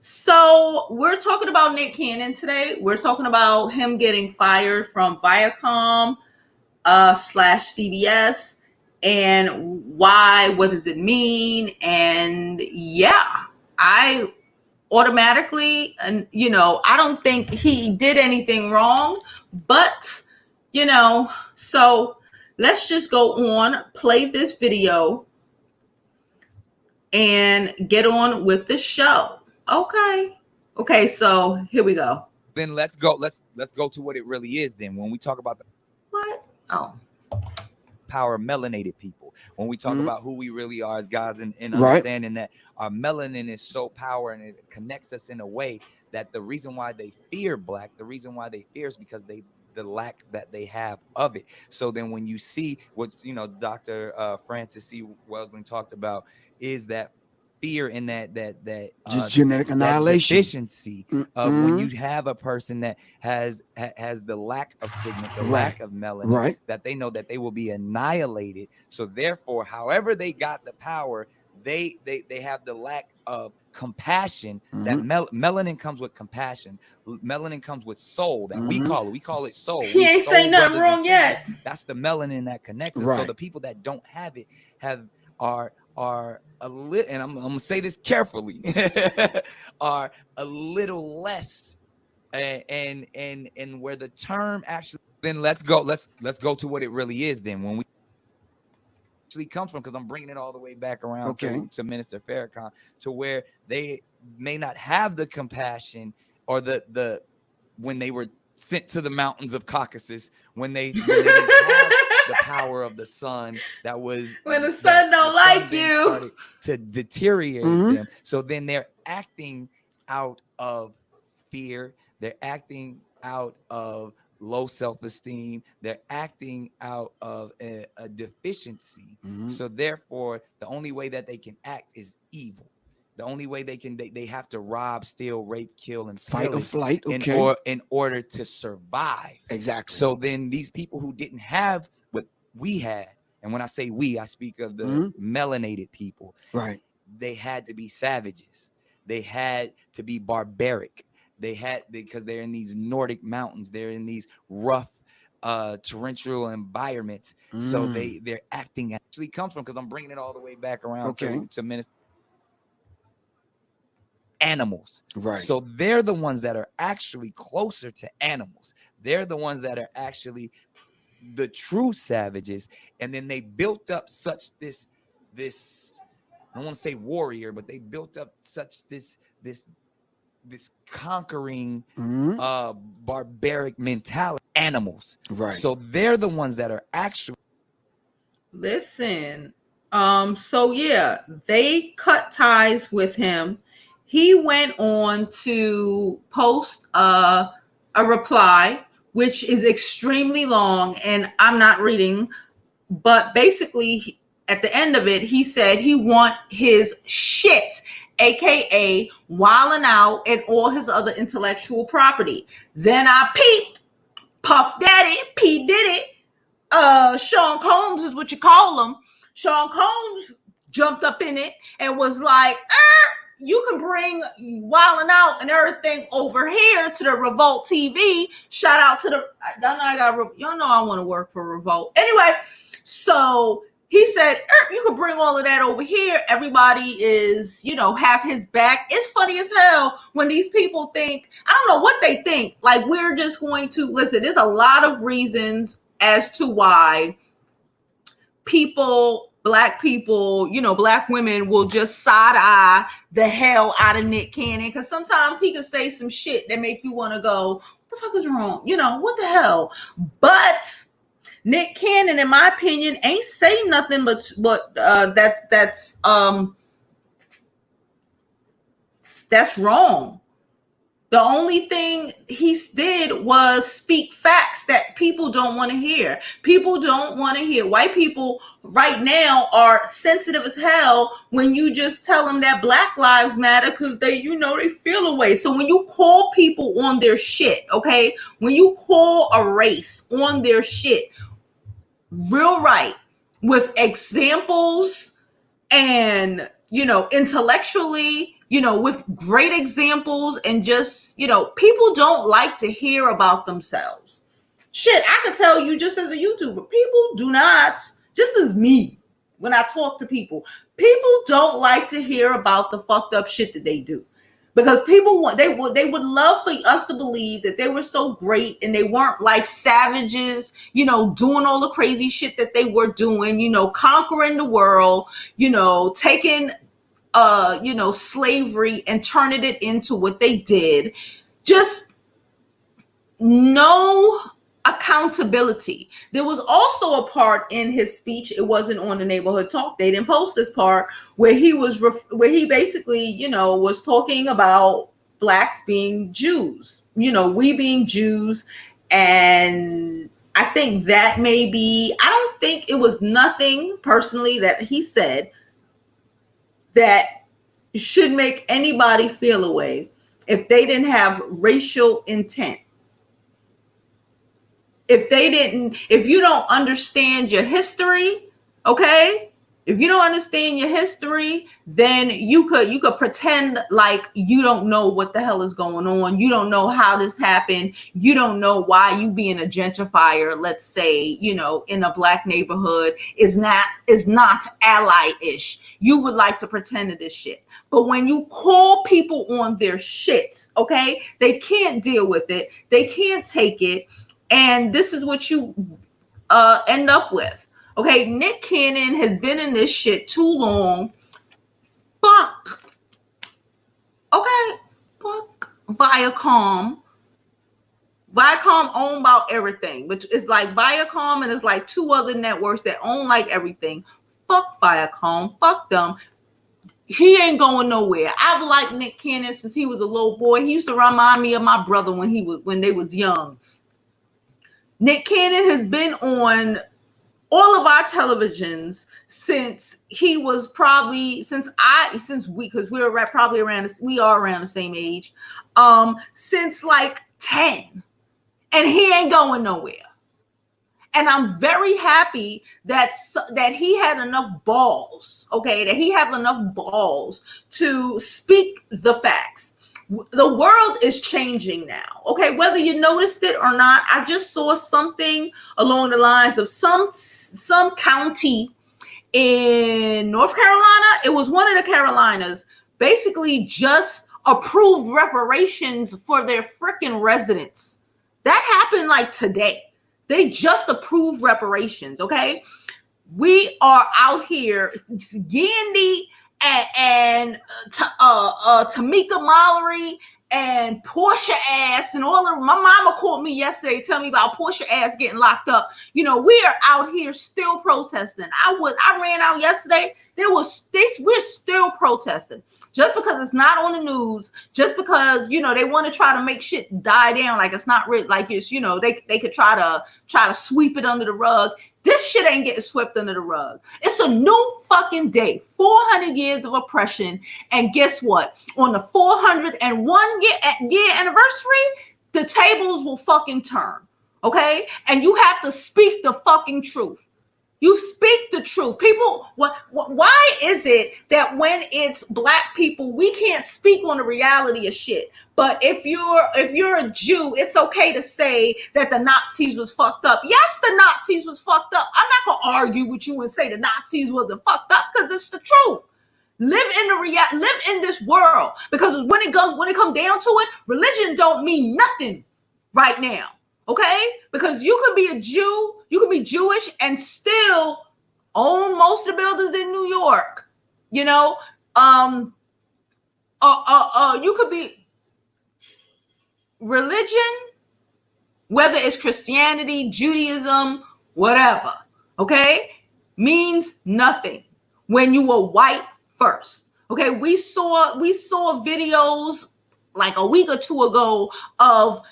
So we're talking about Nick Cannon today. We're talking about him getting fired from Viacom slash CBS, and why, what does it mean? And yeah, I automatically, and I don't think he did anything wrong, but so let's just go on, play this video, and get on with the show. Okay, so here we go. Then let's go to what it really is. Then when we talk about the power of melanated people, when we talk about who we really are as guys, and understanding that our melanin is so powerful and it connects us in a way that the reason why they fear black, the reason why they fear is because the lack that they have of it. So then when you see what Dr. Francis C. Welsing talked about, is that fear in that just genetic annihilation, deficiency of when you have a person that has the lack of pigment, the lack of melanin, that they know that they will be annihilated. So therefore, however they got the power, they have the lack of compassion. That melanin comes with compassion. Melanin comes with soul. That we call it soul. He ain't saying nothing wrong yet. That's the melanin that connects us. So the people that don't have it are a little, and I'm gonna say this carefully, are a little less, and where the term actually. Then let's go to what it really is. Then when we actually comes from, because I'm bringing it all the way back around to Minister Farrakhan, to where they may not have the compassion or the when they were sent to the mountains of Caucasus, when they didn't have the power of the sun, that was when the sun don't like you, to deteriorate them. So then they're acting out of fear, they're acting out of low self-esteem, they're acting out of a deficiency. So therefore the only way that they can act is evil. The only way they have to rob, steal, rape, kill, and fight or flight, in order to survive. Exactly. So then these people who didn't have what we had, and when I say we, I speak of the melanated people. Right. They had to be savages. They had to be barbaric. Because they're in these Nordic mountains. They're in these rough, torrential environments. So they're acting actually comes from, because I'm bringing it all the way back around to minister. Animals. Right. So they're the ones that are actually closer to animals. They're the ones that are actually the true savages. And then they built up such this I don't want to say warrior, but they built up such this conquering barbaric mentality. Animals. Right. So they're the ones that are actually. Listen. So yeah, they cut ties with him. He went on to post a reply, which is extremely long, and I'm not reading, but basically at the end of it, he said he want his shit, aka wilding out, and all his other intellectual property. Then I peeped Puff Daddy, P Diddy, Sean Combs is what you call him. Sean Combs jumped up in it and was like, you can bring Wildin' Out and everything over here to the Revolt TV. Shout out to y'all know I want to work for Revolt. Anyway, so he said, you can bring all of that over here. Everybody is, have his back. It's funny as hell when these people think, I don't know what they think. Like, we're just going to, listen, there's a lot of reasons as to why black people, black women will just side eye the hell out of Nick Cannon, because sometimes he could say some shit that make you want to go, what the fuck is wrong? What the hell? But Nick Cannon, in my opinion, ain't say nothing but that's wrong. The only thing he did was speak facts that people don't want to hear. People don't want to hear. White people right now are sensitive as hell when you just tell them that Black Lives Matter, because they feel away. So when you call people on their shit, okay? When you call a race on their shit, real right, with examples and, intellectually with great examples, and just, people don't like to hear about themselves. Shit, I could tell you, just as a YouTuber, people do not, just as me, when I talk to people don't like to hear about the fucked up shit that they do. Because they would love for us to believe that they were so great and they weren't like savages, doing all the crazy shit that they were doing, conquering the world, taking slavery and turning it into what they did. Just no accountability. There was also a part in his speech, it wasn't on the Neighborhood Talk, they didn't post this part, where he basically, was talking about blacks being Jews, we being Jews. And I think that I don't think it was nothing personally that he said that should make anybody feel a way if they didn't have racial intent. If you don't understand your history, okay? If you don't understand your history, then you could pretend like you don't know what the hell is going on. You don't know how this happened. You don't know why you being a gentrifier, let's say, in a black neighborhood is not ally-ish. You would like to pretend it is shit. But when you call people on their shit, okay, they can't deal with it. They can't take it. And this is what you end up with. Okay, Nick Cannon has been in this shit too long. Fuck. Okay, fuck Viacom. Viacom owned about everything, which is like Viacom and it's like two other networks that own like everything. Fuck Viacom. Fuck them. He ain't going nowhere. I've liked Nick Cannon since he was a little boy. He used to remind me of my brother when they was young. Nick Cannon has been on all of our televisions since he was probably because we are probably around the same age, since like 10, and he ain't going nowhere. And I'm very happy that he had enough balls, okay, that he had enough balls to speak the facts. The world is changing now, okay, whether you noticed it or not. I just saw something along the lines of some county in North Carolina. It was one of the Carolinas, basically just approved reparations for their freaking residents. That happened like today. They just approved reparations, okay? We are out here, Yandy and Tamika Mallory and Portia ass and all of my mama called me yesterday telling me about Portia ass getting locked up. We are out here still protesting. I ran out yesterday. We're still protesting. Just because it's not on the news, just because they want to try to make shit die down, like it's not real, like it's they could try to sweep it under the rug. This shit ain't getting swept under the rug. It's a new fucking day. 400 years of oppression. And guess what? On the 401 year anniversary, the tables will fucking turn. Okay? And you have to speak the fucking truth. You speak the truth. People, why is it that when it's black people, we can't speak on the reality of shit? But if you're a Jew, it's okay to say that the Nazis was fucked up. Yes, the Nazis was fucked up. I'm not gonna argue with you and say the Nazis wasn't fucked up, because it's the truth. Live in this world, because when it come down to it, religion don't mean nothing right now. Okay? Because you could be a Jew, you could be Jewish and still own most of the buildings in New York. You could be religion, whether it's Christianity, Judaism, whatever, okay, means nothing when you were white first. Okay, we saw videos like a week or two ago of,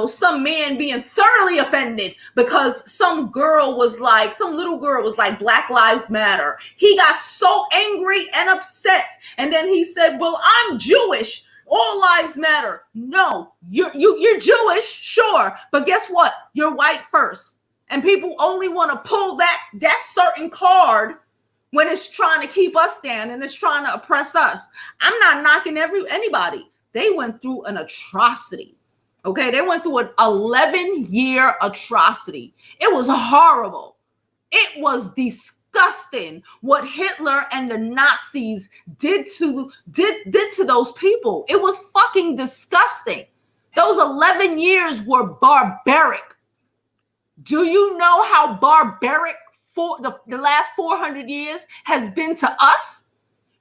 some man being thoroughly offended because some little girl was like, Black Lives Matter. He got so angry and upset. And then he said, well, I'm Jewish. All lives matter. No, you're Jewish, sure. But guess what? You're white first. And people only want to pull that certain card when it's trying to keep us down and it's trying to oppress us. I'm not knocking anybody. They went through an atrocity. Okay, they went through an 11-year atrocity. It was horrible. It was disgusting what Hitler and the Nazis did to those people. It was fucking disgusting. Those 11 years were barbaric. Do you know how barbaric the last 400 years has been to us?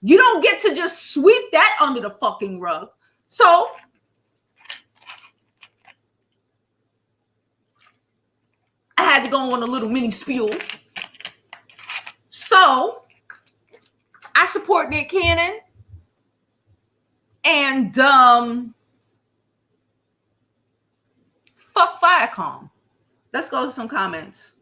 You don't get to just sweep that under the fucking rug. So I had to go on a little mini spiel. So I support Nick Cannon, and fuck Viacom. Let's go to some comments.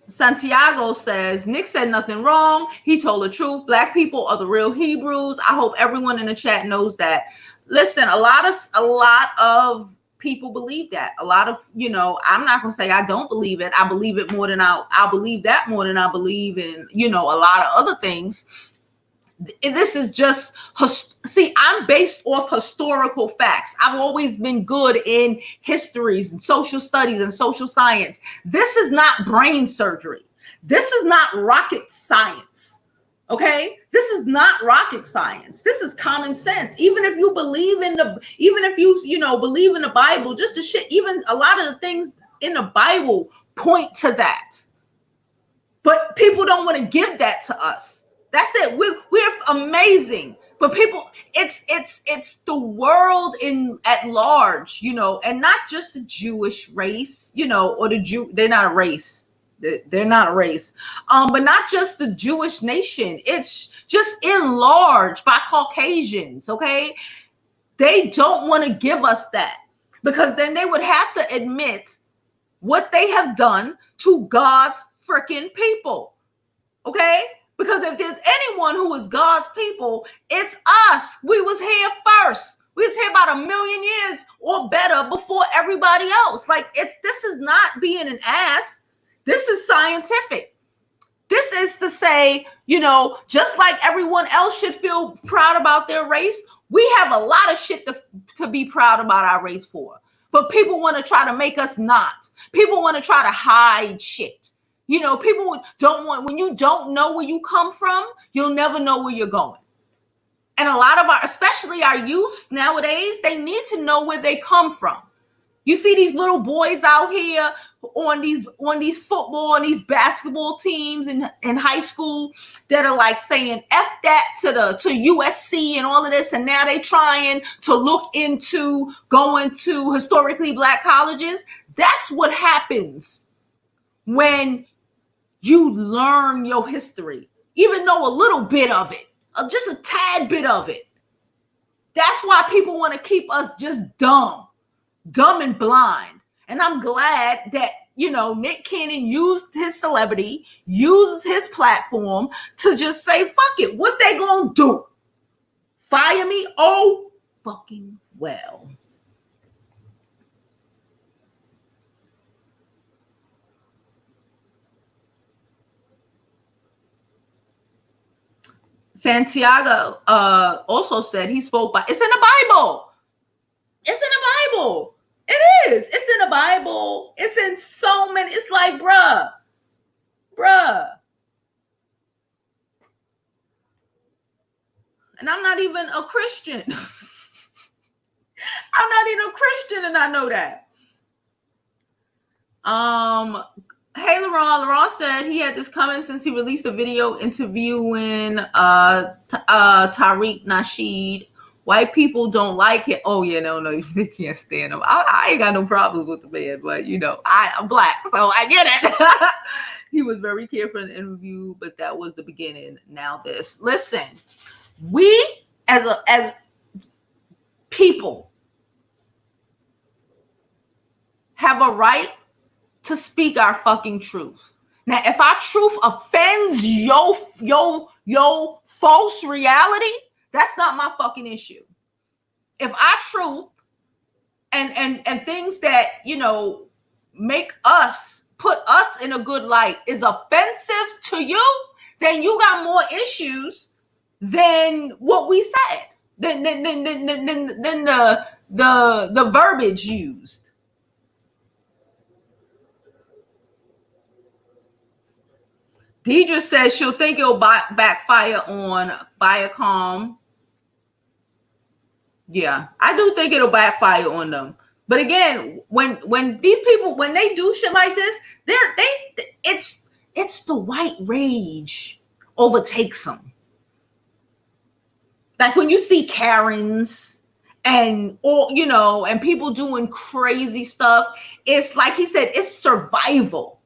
Santiago says, Nick said nothing wrong. He told the truth. Black people are the real Hebrews. I hope everyone in the chat knows that. Listen, a lot of people believe that. A lot of, I'm not going to say I don't believe it. I believe it more than I believe that more than I believe in, a lot of other things. This is just, I'm based off historical facts. I've always been good in histories and social studies and social science. This is not brain surgery. This is not rocket science. Okay, this is not rocket science. This is common sense. Even if you believe in believe in the Bible, just the shit. Even a lot of the things in the Bible point to that, but people don't want to give that to us. That's it. We're amazing, but people, it's the world at large, and not just the Jewish race, or the Jew. They're not a race. They're not a race, but not just the Jewish nation. It's just enlarged by Caucasians. Okay, they don't want to give us that, because then they would have to admit what they have done to God's freaking people. Okay, because if there's anyone who is God's people, it's us. We was here first. We was here about 1 million years or better before everybody else. Like, this is not being an ass. This is scientific. This is to say, just like everyone else should feel proud about their race, we have a lot of shit to be proud about our race for. But people want to try to make us not. People want to try to hide shit. People don't want, when you don't know where you come from, you'll never know where you're going. And a lot of especially our youth nowadays, they need to know where they come from. You see these little boys out here on these football and these basketball teams in high school that are like saying F that to USC and all of this, and now they trying to look into going to historically Black colleges. That's what happens when you learn your history, even know a little bit of it, just a tad bit of it. That's why people want to keep us just dumb and blind. And I'm glad that, Nick Cannon used his celebrity, uses his platform to just say, fuck it. What they gonna do? Fire me? Oh, fucking well. Santiago also said he spoke by, it's in the Bible. It's in the Bible. It is. It's in the Bible. It's in so many. It's like, bruh. And I'm not even a Christian. I'm not even a Christian, and I know that. Hey, Laurent said he had this comment since he released a video interviewing Tariq Nasheed. White people don't like it. Oh, yeah, no, they can't stand him. I ain't got no problems with the man, but, I'm Black, so I get it. He was very careful in the interview, but that was the beginning. Now this. Listen, we as people have a right to speak our fucking truth. Now, if our truth offends your false reality, that's not my fucking issue. if our truth and things that, you know, make us, put us in a good light is offensive to you, then you got more issues than what we said, than the verbiage used. Deidre says she'll think it'll backfire on Viacom. Yeah, I do think it'll backfire on them. But again, when these people, when they do shit like this, it's the white rage overtakes them. Like when you see Karens and, or, you know, and people doing crazy stuff, it's like he said, it's survival.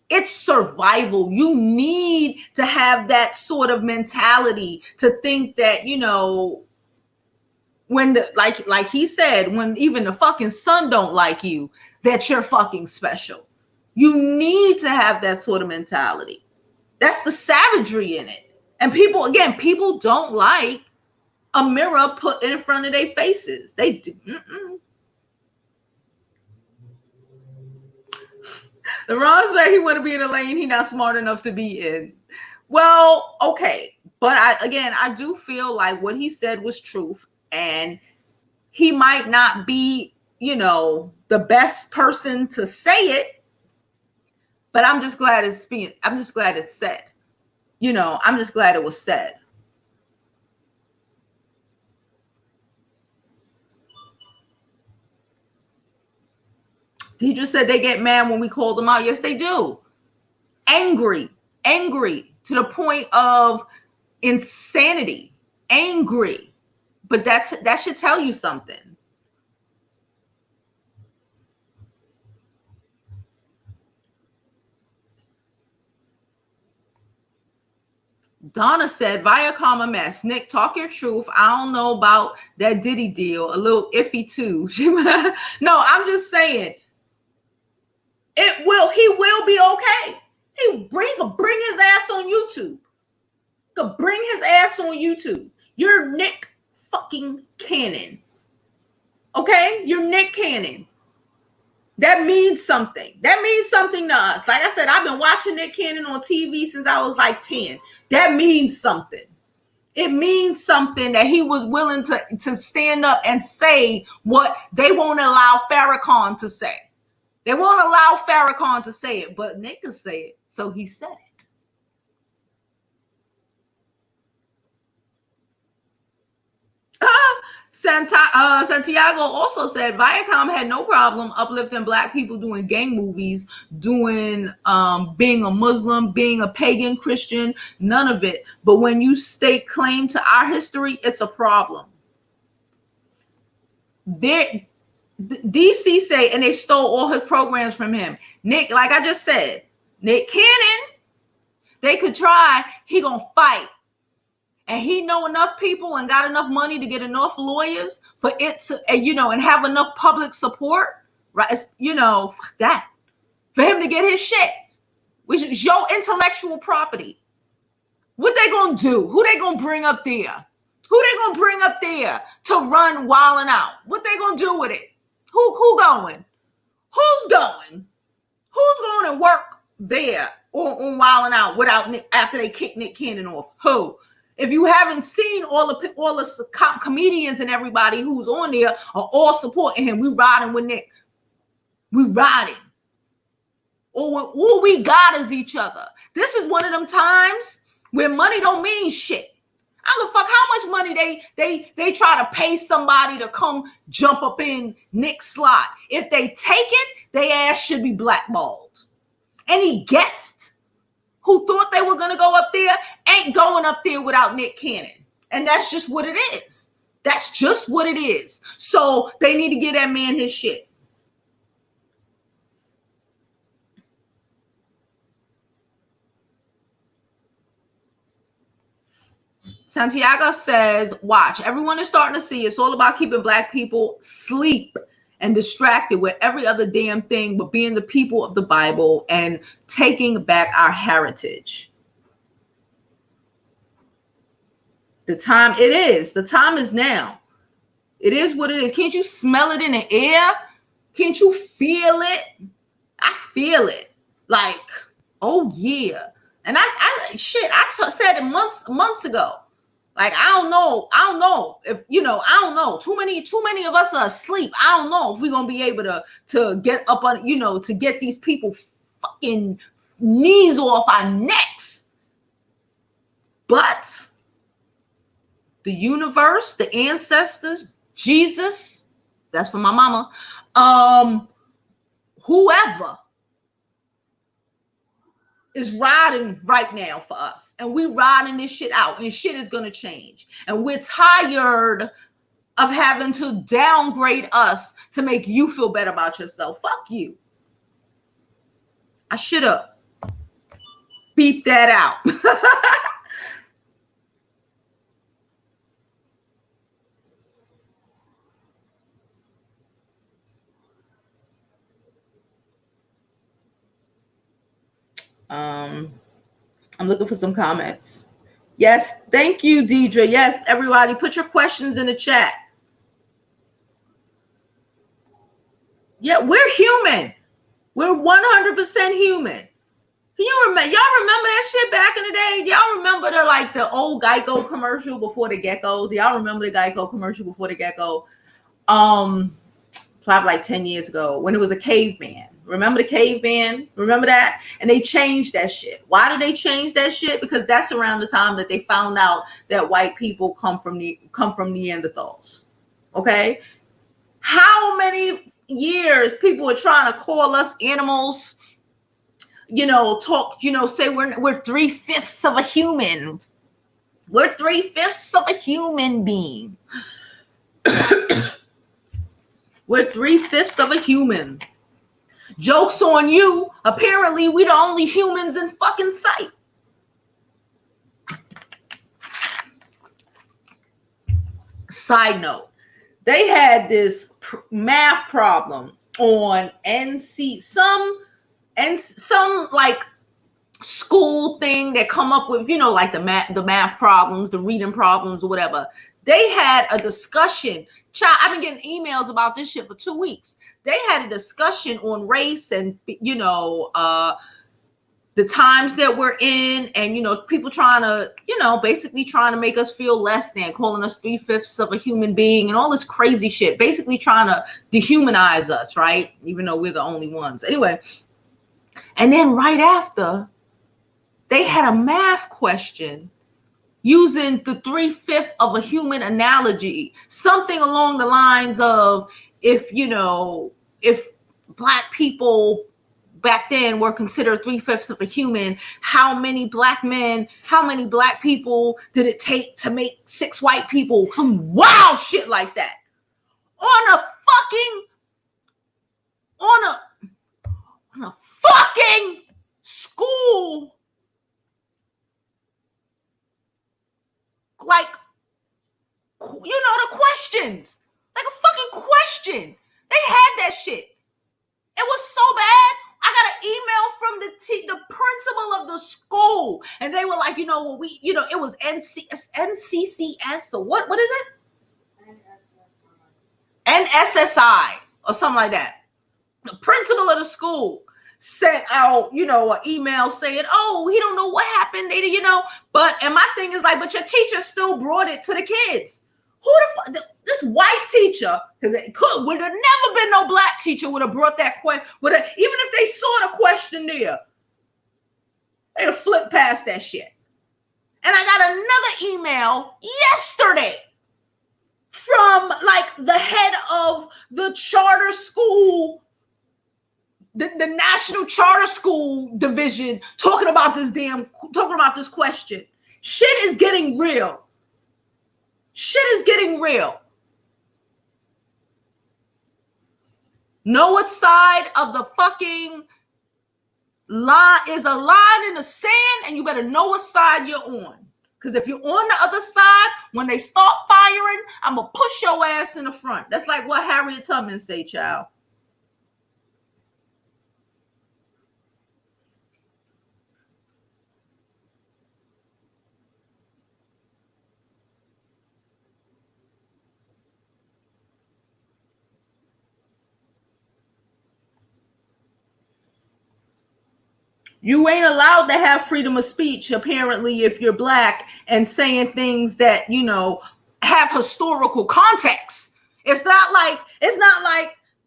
It's survival. You need to have that sort of mentality to think that, you know, when the, like he said, when even the fucking sun don't like you, that you're fucking special. You need to have that sort of mentality. That's the savagery in it. And people, again, people don't like a mirror put in front of their faces. They do. LeBron said he want to be in a lane he not smart enough to be in. Well, okay. But I do feel like what he said was truth. And he might not be, you know, the best person to say it, but I'm just glad it's said. You know, I'm just glad it was said. Deidre said they get mad when we call them out. Yes, they do. Angry to the point of insanity. Angry. But that should tell you something. Donna said, Viacom a mess. Nick, talk your truth. I don't know about that Diddy deal. A little iffy too. No, I'm just saying. He will be okay. He bring his ass on YouTube. Could bring his ass on YouTube. You're Nick fucking Cannon. Okay? You're Nick Cannon. That means something. That means something to us. Like I said, I've been watching Nick Cannon on TV since I was like 10. That means something. It means something that he was willing to stand up and say what they won't allow Farrakhan to say. They won't allow Farrakhan to say it, but Nick can say it, so he said it. Santiago also said Viacom had no problem uplifting Black people doing gang movies, doing being a Muslim, being a pagan Christian, none of it. But when you stake claim to our history, it's a problem. DC say, and they stole all his programs from him. Nick, like I just said, Nick Cannon, they could try, he gonna fight. And he know enough people and got enough money to get enough lawyers for it to, you know, and have enough public support, right? It's, you know, fuck that. For him to get his shit, which is your intellectual property. What they gonna do? Who they gonna bring up there? Who they gonna bring up there to run Wildin' Out? What they gonna do with it? Who going? Who's going? Who's going to work there on Wildin' Out without Nick, after they kick Nick Cannon off? Who? If you haven't seen all the comedians and everybody who's on there are all supporting him. We riding with Nick. We riding. All we got is each other. This is one of them times where money don't mean shit. I don't give a fuck how much money they try to pay somebody to come jump up in Nick's slot. If they take it, their ass should be blackballed. Any guest who thought they were going to go up there ain't going up there without Nick Cannon. And that's just what it is. That's just what it is. So they need to give that man his shit. Santiago says, watch, everyone is starting to see it's all about keeping Black people asleep and distracted with every other damn thing but being the people of the Bible and taking back our heritage. The time is now. It is what it is. Can't you smell it in the air? Can't you feel it? I feel it. Like, oh yeah. And I said it months ago. Like, I don't know if, I don't know. Too many of us are asleep. I don't know if we're gonna be able to get up on, to get these people fucking knees off our necks. But the universe, the ancestors, Jesus, that's for my mama, whoever is riding right now for us, and we riding this shit out, and shit is gonna change, and we're tired of having to downgrade us to make you feel better about yourself. Fuck you. I should have beeped that out. I'm looking for some comments. Yes, thank you, Deidre. Yes, everybody, put your questions in the chat. Yeah, we're human. We're 100% human. Y'all remember that shit back in the day? Y'all remember the old Geico commercial before the gecko? Do y'all remember the Geico commercial before the gecko? Probably like 10 years ago when it was a caveman. Remember the caveman? Remember that? And they changed that shit. Why did they change that shit? Because that's around the time that they found out that white people come from Neanderthals. Okay? How many years people were trying to call us animals, say we're 3/5 of a human. We're 3/5 of a human being. We're 3/5 of a human. Joke's on you. Apparently, we the only humans in fucking sight. Side note, they had this math problem on some like school thing that come up with, like the math problems, the reading problems or whatever. They had a discussion. I've been getting emails about this shit for 2 weeks. They had a discussion on race and, the times that we're in, and, people trying to, basically trying to make us feel less than, calling us 3/5 of a human being and all this crazy shit, basically trying to dehumanize us, right? Even though we're the only ones. Anyway, and then right after, they had a math question using the 3/5 of a human analogy, something along the lines of, if Black people back then were considered 3/5 of a human, how many Black men, how many Black people did it take to make 6 white people? Some wild shit like that. On a fucking school, like, the questions, like a fucking question. They had that shit. It was so bad. I got an email from the principal of the school, and they were like, it was NCCS or what is it? NSSI or something like that. The principal of the school sent out, an email saying, oh, he don't know what happened. And my thing is like, but your teacher still brought it to the kids. Who the fuck? This white teacher, because it would have never been no Black teacher would have brought that question. Even if they saw the question there, they'd have flipped past that shit. And I got another email yesterday from like the head of the charter school, the National Charter School Division, talking about this question. Shit is getting real. Shit is getting real. Know what side of the fucking line is a line in the sand, and you better know what side you're on. Because if you're on the other side, when they start firing, I'm going to push your ass in the front. That's like what Harriet Tubman say, child. You ain't allowed to have freedom of speech, apparently, if you're black and saying things that, you know, have historical context. It's not like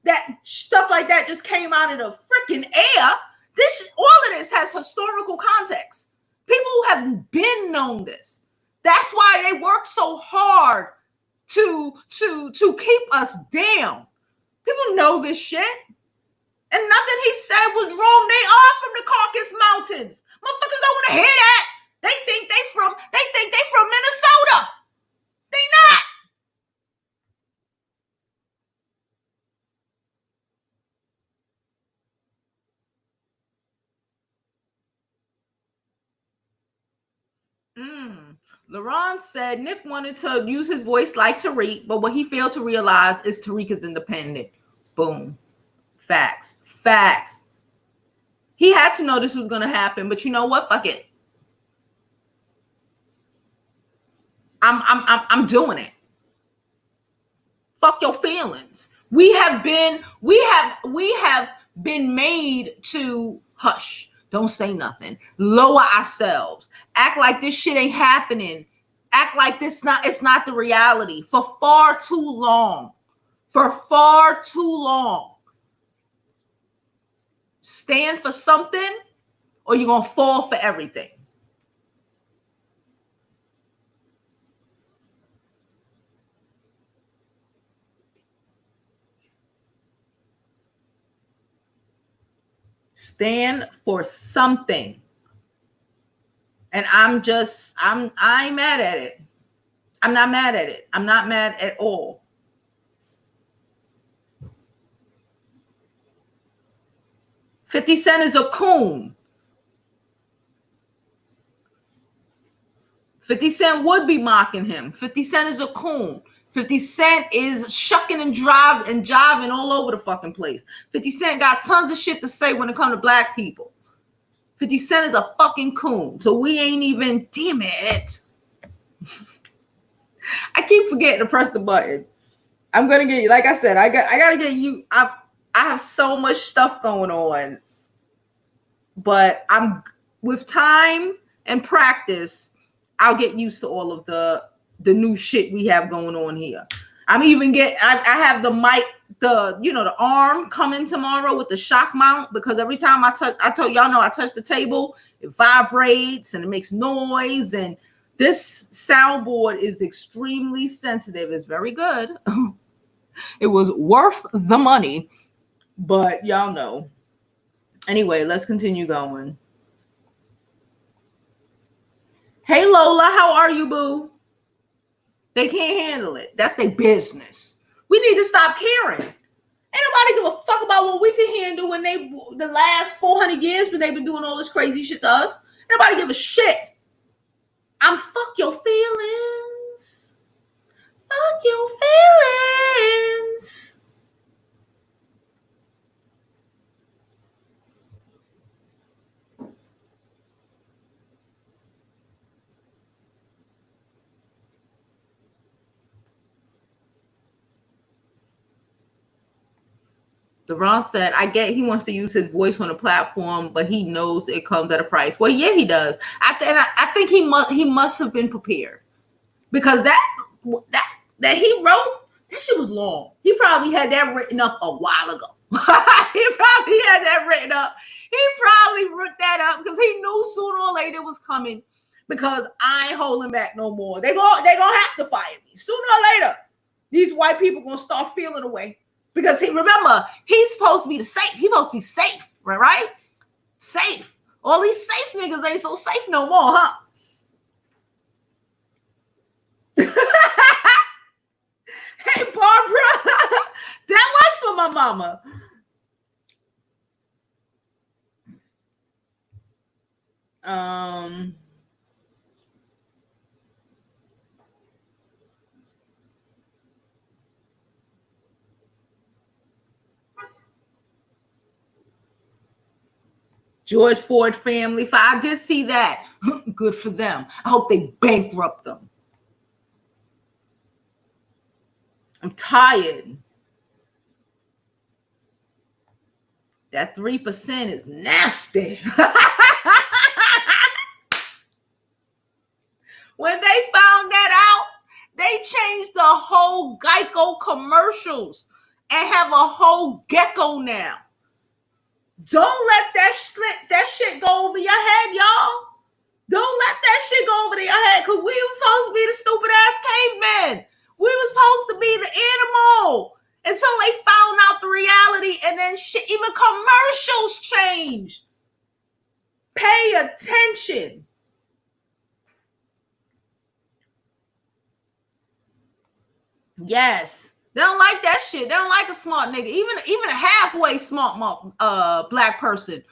that stuff like that just came out of the freaking air. All of this has historical context. People have been known this. That's why they work so hard to keep us down. People know this shit. And nothing he said was wrong. They are from the Caucasus Mountains. Motherfuckers don't want to hear that. They think they from Minnesota. They not. LaRon said Nick wanted to use his voice like Tariq, but what he failed to realize is Tariq is independent. Boom. Facts. He had to know this was going to happen, but you know what? Fuck it. I'm doing it. Fuck your feelings. We have been made to hush. Don't say nothing. Lower ourselves. Act like this shit ain't happening. Act like it's not the reality for far too long. Stand for something or you're going to fall for everything. Stand for something. And I ain't mad at it. I'm not mad at it. I'm not mad at all. $50 Cent is a coon. 50 Cent would be mocking him. 50 Cent is a coon. 50 Cent is shucking and jiving all over the fucking place. 50 Cent got tons of shit to say when it comes to black people. 50 Cent is a fucking coon. So we ain't even, damn it. I keep forgetting to press the button. I'm going to get you, like I said, I got to get you. I have so much stuff going on. But with time and practice, I'll get used to all of the new shit we have going on here. I have the mic, the arm coming tomorrow with the shock mount, because every time I touch the table, it vibrates and it makes noise. And this soundboard is extremely sensitive. It's very good. It was worth the money, but y'all know. Anyway, let's continue going. Hey, Lola, how are you, boo? They can't handle it. That's their business. We need to stop caring. Ain't nobody give a fuck about what we can handle when the last 400 years when they've been doing all this crazy shit to us. Ain't nobody give a shit. Fuck your feelings. Fuck your feelings. LeBron said, I get he wants to use his voice on a platform, but he knows it comes at a price. Well, yeah, he does. I think he must have been prepared, because that he wrote, that shit was long. He probably had that written up a while ago. He probably had that written up. He probably wrote that up because he knew sooner or later it was coming, because I ain't holding back no more. They gonna have to fire me. Sooner or later, these white people gonna start feeling away. Because remember, he's supposed to be He's supposed to be safe, right? Safe. All these safe niggas ain't so safe no more, huh? Hey, Barbara, that was for my mama. George Ford family. I did see that. Good for them. I hope they bankrupt them. I'm tired. That 3% is nasty. whole Geico commercials and have a whole gecko now. Don't let that shit go over your head, y'all. Don't let that shit go over your head, because we was supposed to be the stupid ass cavemen. We was supposed to be the animal until they found out the reality, and then shit, even commercials changed. Pay attention. Yes. They don't like that shit. They don't like a smart nigga. Even a halfway smart black person.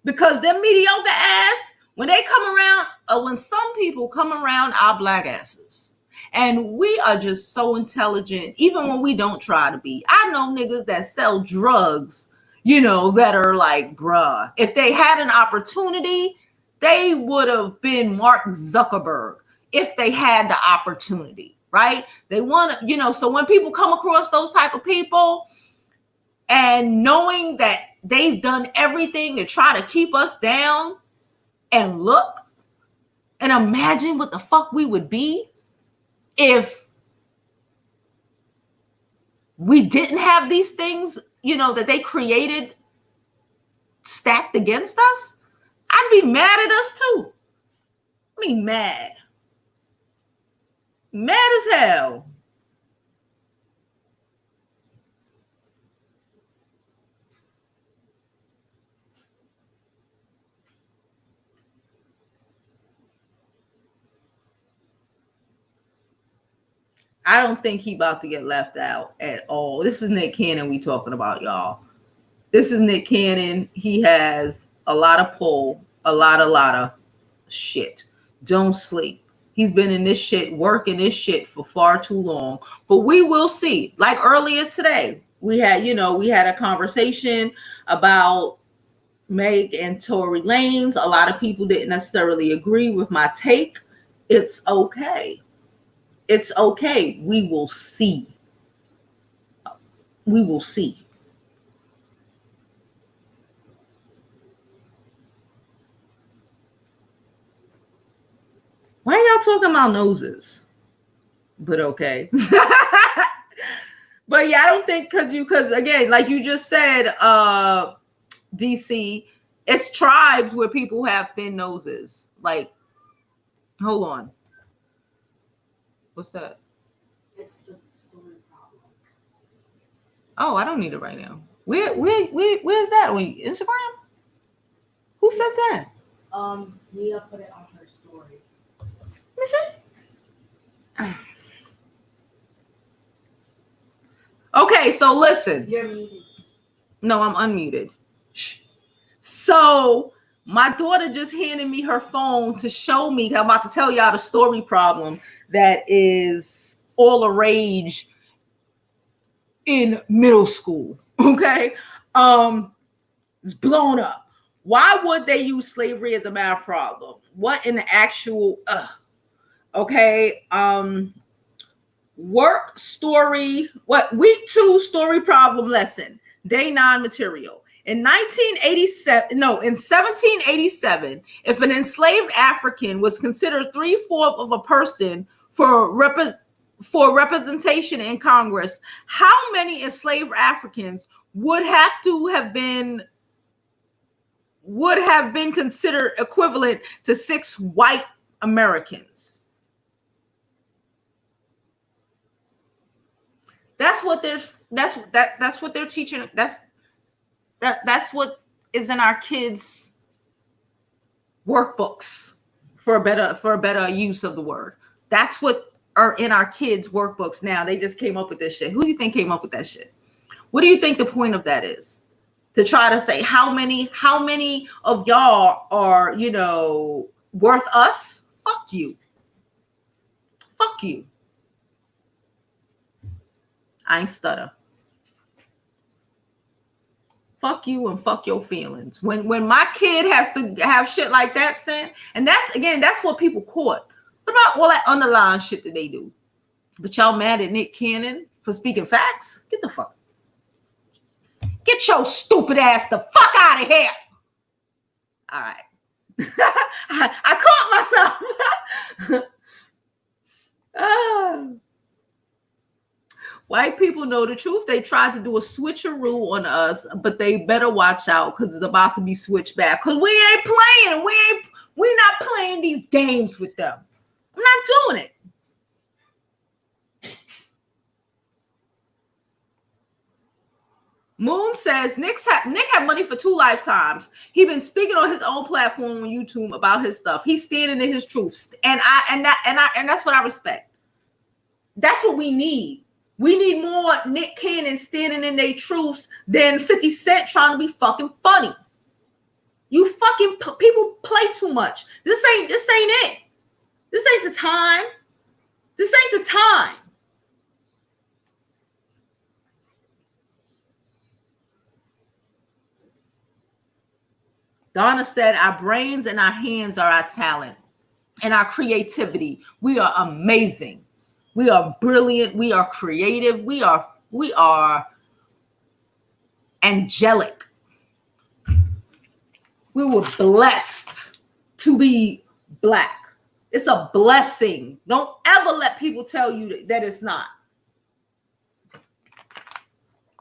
Because them mediocre ass, when they come around, when some people come around our black asses, and we are just so intelligent, even when we don't try to be. I know niggas that sell drugs, that are like, bruh, if they had an opportunity, they would have been Mark Zuckerberg if they had the opportunity, right? They want to, so when people come across those type of people, and knowing that they've done everything to try to keep us down, and look and imagine what the fuck we would be if we didn't have these things, that they created stacked against us. I'd be mad at us too. I mean, mad as hell. I don't think he about to get left out at all. This is Nick Cannon we talking about, y'all. This is Nick Cannon. He has a lot of pull, a lot of shit. Don't sleep. He's been in this shit, working this shit for far too long. But we will see. Like earlier today, we had a conversation about Meg and Tory Lanez. A lot of people didn't necessarily agree with my take. It's okay. It's okay. We will see. We will see. Why y'all talking about noses? But okay. But yeah, I don't think because again, like you just said, DC, it's tribes where people have thin noses. Like, hold on. What's that? It's the story problem. Oh, I don't need it right now. Where's that on Instagram? Who said that? Leah put it on her story. Let me see. Okay, so listen. You're muted. No, I'm unmuted. So my daughter just handed me her phone to show me. I'm about to tell y'all the story problem that is all the rage in middle school. Okay, it's blown up. Why would they use slavery as a math problem? What in the actual? Okay. Work story. What week 2 story problem lesson? Day 9 material. In 1787, if an enslaved African was considered 3/4 of a person for representation in Congress, how many enslaved Africans would have been considered equivalent to 6 white Americans? That's what they're teaching. That's what is in our kids' workbooks, for a better use of the word. That's what are in our kids' workbooks now. They just came up with this shit. Who do you think came up with that shit? What do you think the point of that is? To try to say how many of y'all are, worth us? Fuck you. Fuck you. I ain't stutter. Fuck you and fuck your feelings. When my kid has to have shit like that sent, and that's what people caught. What about all that underlying shit that they do? But y'all mad at Nick Cannon for speaking facts? Get the fuck. Get your stupid ass the fuck out of here. All right. I caught myself. White people know the truth. They tried to do a switcheroo on us, but they better watch out because it's about to be switched back. Because we ain't playing. We're not playing these games with them. I'm not doing it. Moon says Nick had money for 2 lifetimes. He been speaking on his own platform on YouTube about his stuff. He's standing in his truth, and that's what I respect. That's what we need. We need more Nick Cannon standing in their truths than 50 Cent trying to be fucking funny. You fucking people play too much. This ain't it. This ain't the time. This ain't the time. Donna said, our brains and our hands are our talent and our creativity. We are amazing. We are brilliant. We are creative. We are angelic. We were blessed to be Black. It's a blessing. Don't ever let people tell you that it's not.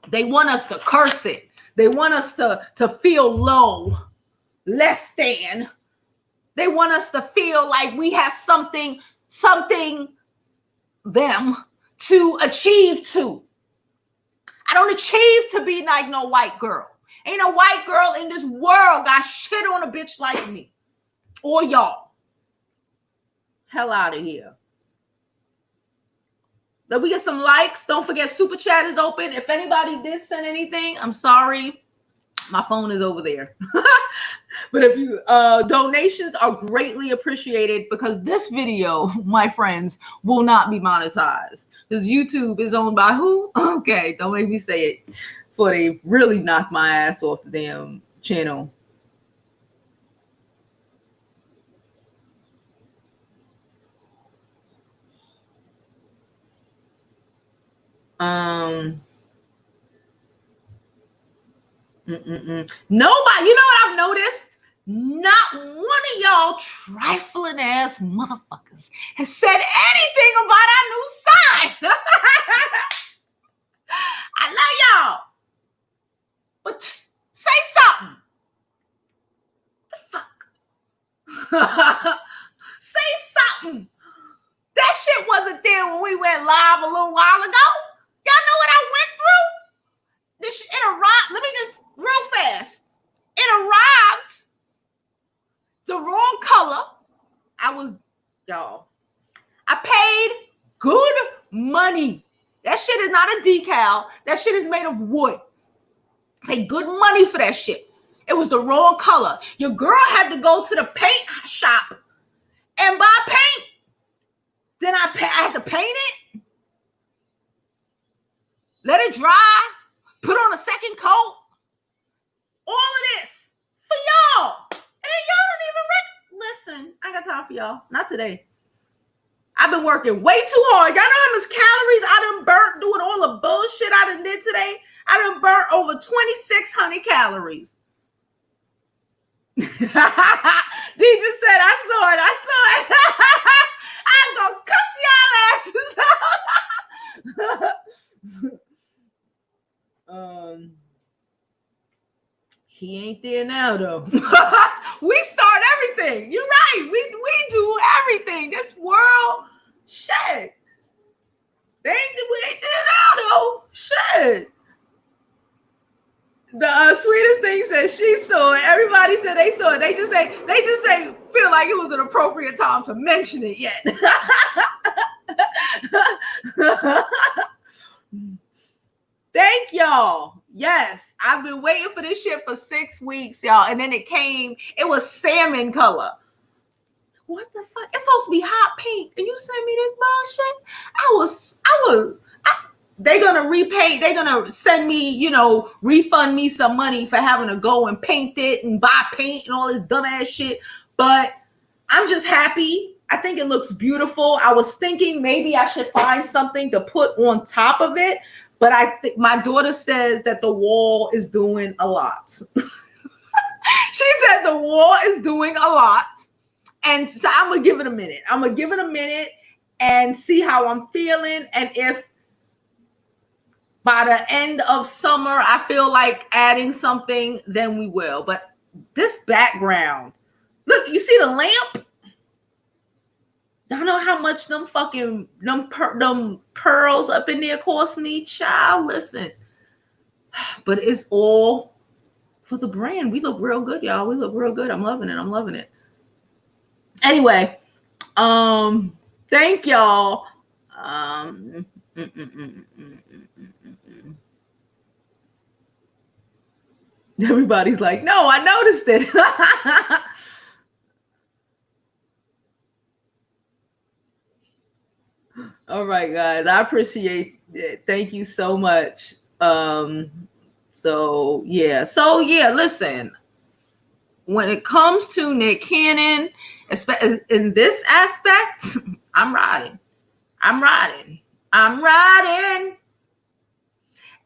They want us to curse it. They want us to feel low, less than. They want us to feel like we have something them to achieve to. I don't achieve to be like no white girl. Ain't no white girl in this world got shit on a bitch like me or y'all. Hell out of here. Let we get some likes. Don't forget, Super Chat is open. If anybody did send anything, I'm sorry. My phone is over there. But if you donations are greatly appreciated because this video, my friends, will not be monetized because YouTube is owned by who? Okay, don't make me say it before they really knock my ass off the damn channel. Nobody, you know what I've noticed? Not one of y'all trifling ass motherfuckers has said anything about our new sign. I love y'all, but say something. The fuck? Say something. That shit wasn't there when we went live a little while ago. Y'all know what I went through? This it arrived. Let me just real fast. It arrived the wrong color. I paid good money. That shit is not a decal. That shit is made of wood. I paid good money for that shit. It was the wrong color. Your girl had to go to the paint shop and buy paint. Then I had to paint it, let it dry, put on a second coat. All of this for y'all. And then y'all don't even listen. I ain't got time for y'all. Not today. I've been working way too hard. Y'all know how much calories I done burnt doing all the bullshit I done did today? I done burnt over 2,600 calories. Deidre said, I saw it. I'm gonna cuss y'all asses. He ain't there now though. We start everything. You're right. We do everything. This world, shit. We ain't there now though. Shit. The sweetest thing says she saw it. Everybody said they saw it. They just say feel like it was an appropriate time to mention it yet. Thank y'all. Yes, I've been waiting for this shit for 6 weeks, y'all. And then it came. It was salmon color. What the fuck? It's supposed to be hot pink. And you sent me this bullshit? They're going to repaint. They're going to send me, refund me some money for having to go and paint it and buy paint and all this dumbass shit. But I'm just happy. I think it looks beautiful. I was thinking maybe I should find something to put on top of it. But I think my daughter says that the wall is doing a lot. She said the wall is doing a lot. And so I'm going to give it a minute. and see how I'm feeling. And if by the end of summer I feel like adding something, then we will. But this background, look, you see the lamp? Y'all know how much them pearls up in there cost me? Child, listen. But it's all for the brand. We look real good, y'all. We look real good. I'm loving it. Anyway, thank y'all. Everybody's like, no, I noticed it. All right, guys, I appreciate it. Thank you so much. So yeah, listen, when it comes to Nick Cannon, in this aspect, I'm riding. Right,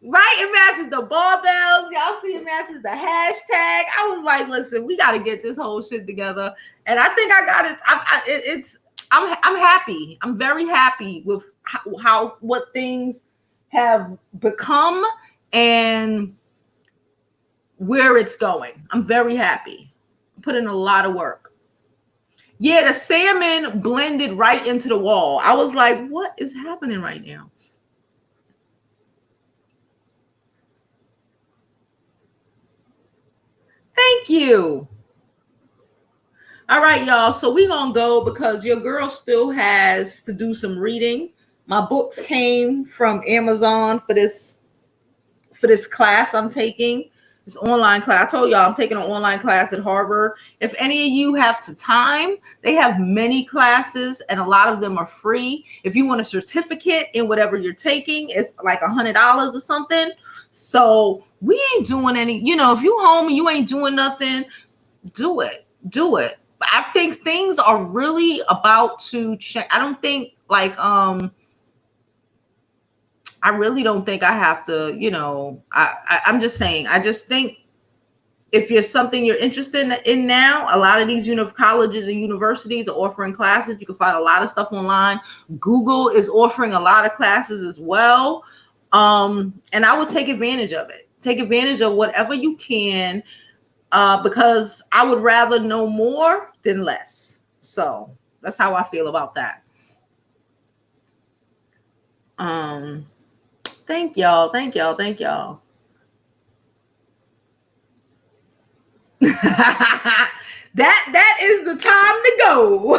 it matches the barbells. Y'all see it matches the hashtag. I was like, listen, we got to get this whole shit together. And I think I got it. I'm happy. I'm very happy with how what things have become and where it's going. I'm very happy. I put in a lot of work. Yeah, the salmon blended right into the wall. I was like, what is happening right now? Thank you. All right, y'all. So we're going to go because your girl still has to do some reading. My books came from Amazon for this class I'm taking. This online class. I told y'all I'm taking an online class at Harvard. If any of you have the time, they have many classes and a lot of them are free. If you want a certificate in whatever you're taking, it's like $100 or something. So we ain't doing any, if you home and you ain't doing nothing, do it. I think things are really about to change. I don't think I really don't think I have to, I'm just saying, I just think if you're something you're interested in now, a lot of these colleges and universities are offering classes. You can find a lot of stuff online. Google is offering a lot of classes as well. And I would take advantage of it. Take advantage of whatever you can, because I would rather know more than less. So that's how I feel about that. Thank y'all. that is the time to go.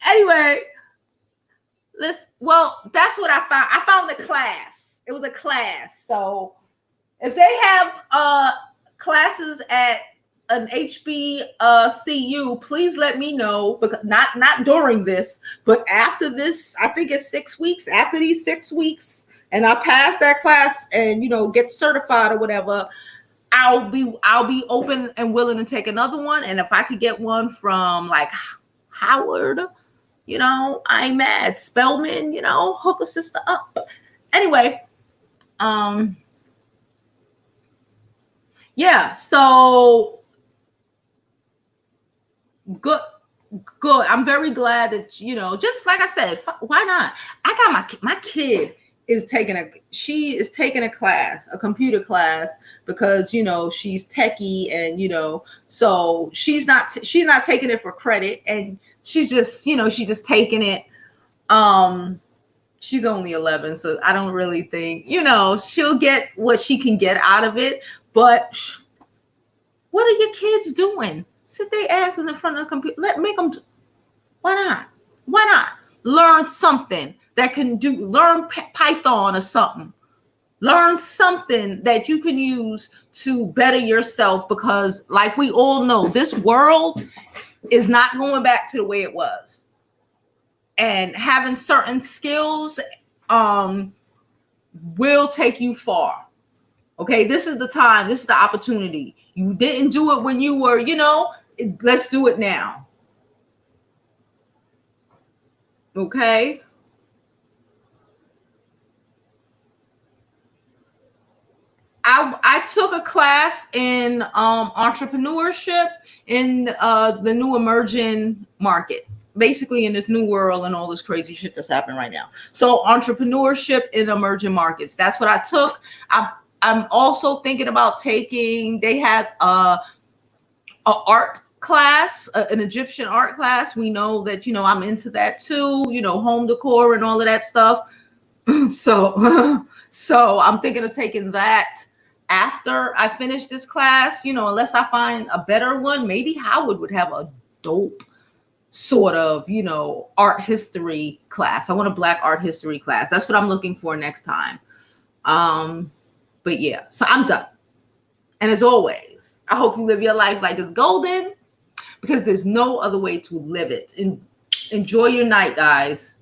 Anyway, that's what I found. I found the class. It was a class. So if they have classes at an HBCU, please let me know, because not during this, but after this, I think it's 6 weeks. After these 6 weeks, and I pass that class and get certified or whatever, I'll be open and willing to take another one. And if I could get one from like Howard, I ain't mad. Spelman, hook a sister up. Anyway, yeah, so good. I'm very glad that, just like I said, why not? I got my kid is taking a class, a computer class, because she's techie, and so she's not taking it for credit, and she's just she's just taking it. She's only 11, so I don't really think she'll get what she can get out of it. But what are your kids doing? Sit their asses in front of the computer. Make them. Why not learn something that can do? Learn Python or something. Learn something that you can use to better yourself, because like we all know, this world is not going back to the way it was. And having certain skills will take you far. Okay, this is the time. This is the opportunity. You didn't do it when you were, let's do it now. Okay. I took a class in entrepreneurship in the new emerging market. basically in this new world and all this crazy shit that's happening right now. So entrepreneurship in emerging markets. That's what I took. I'm also thinking about taking, they had a art class, an Egyptian art class. We know that, you know, I'm into that too, you know, home decor and all of that stuff. So I'm thinking of taking that after I finish this class, you know, unless I find a better one. Maybe Howard would have a dope sort of, you know, art history class. I want a Black art history class. That's what I'm looking for next time. But yeah, so I'm done. And as always, I hope you live your life like it's golden, because there's no other way to live it. And enjoy your night, guys.